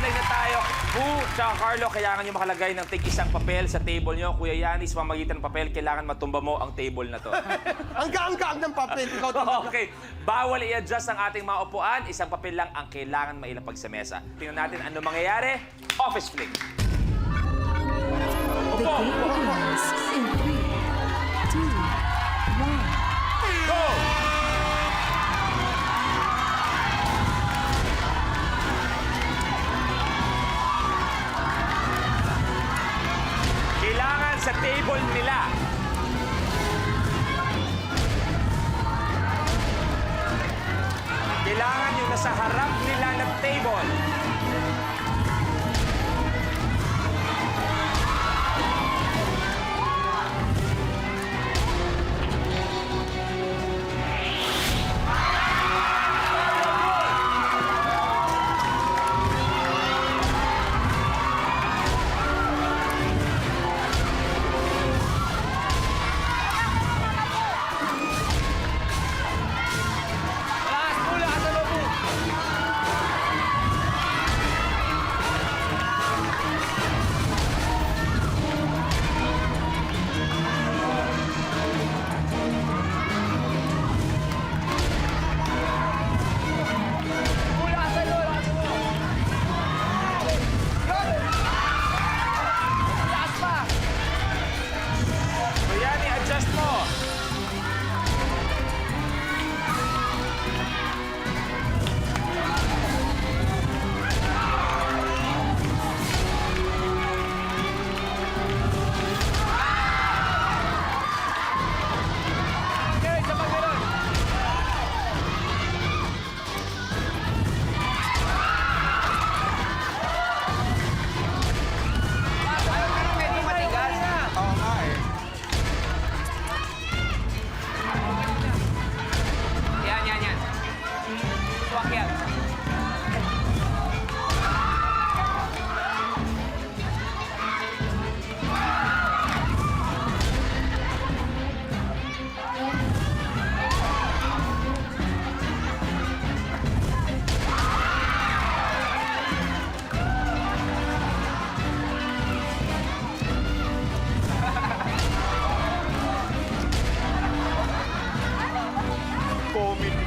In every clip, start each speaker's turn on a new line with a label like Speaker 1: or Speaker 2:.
Speaker 1: balik na tayo. Boo, tsaka Carlo, kailangan nyo makalagay ng tig-isang papel sa table nyo. Kuya Yanis, mamagitan ng papel, kailangan matumba mo ang table na to.
Speaker 2: Ang gaang-gaang ng papel. Ikaw
Speaker 1: Okay, bawal i-adjust ang ating mga upuan. Isang papel lang ang kailangan mailapag sa mesa. Tingnan natin ano mangyayari. Office flick.
Speaker 3: The
Speaker 1: Upo!
Speaker 3: game begins in 3, 2, 1.
Speaker 1: Go! Kailangan sa table nila. Kailangan yung nasa harap nila ng table. Ayan, i-adjust mo. Okay, sabag ganun.
Speaker 4: Medyo matigas.
Speaker 2: Oo nga eh.
Speaker 4: Yan. Swak yan.
Speaker 1: Comedy.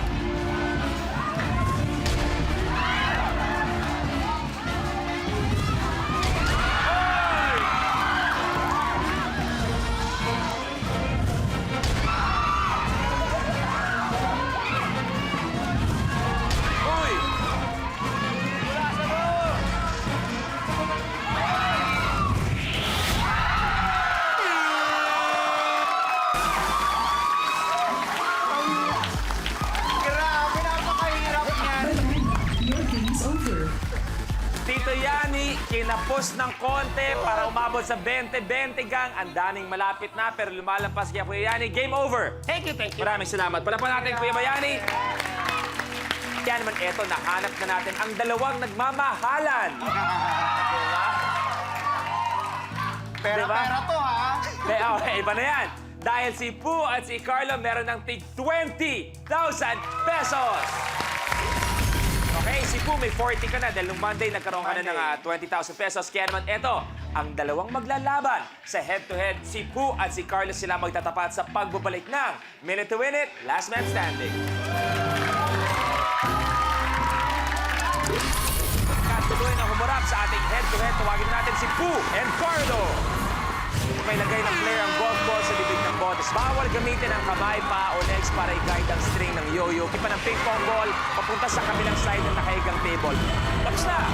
Speaker 1: Uy! Mula sa loob!
Speaker 2: Grabe, napakahirap niyan.
Speaker 3: Your game's over.
Speaker 1: Tito Yani, kinapos ng konti para umabot sa 20-20 gang. Ang daming malapit na pero lumalampas kaya Kuya Yani. Game over!
Speaker 4: Thank you.
Speaker 1: Maraming salamat. Palapan natin Kuya Bayani. Kaya naman eto, nahanap na natin ang dalawang nagmamahalan.
Speaker 2: Pera-pera to, ha?
Speaker 1: Kaya okay, iba na yan. Dahil si Poo at si Carlo meron ng tig 20,000 pesos. Okay, si Poo may 40 ka na dahil nung Monday nagkaroon ka na ng 20,000 pesos. Kaya naman eto, ang dalawang maglalaban sa head-to-head, si Poo at si Carlo sila magtatapat sa pagbabalik ng Minute to Win It, Last Man Standing. Katuloy na humarap sa ating head-to-head, tawagin natin si Poo and Carlo. May lagay ng player ang golf ball sa bibig ng botes. Bawal gamitin ang kamay, pa o legs para i-guide ang string ng yo-yo. Ipa ng ping pong ball papunta sa kabilang side ng nakahigang table. Tapos na!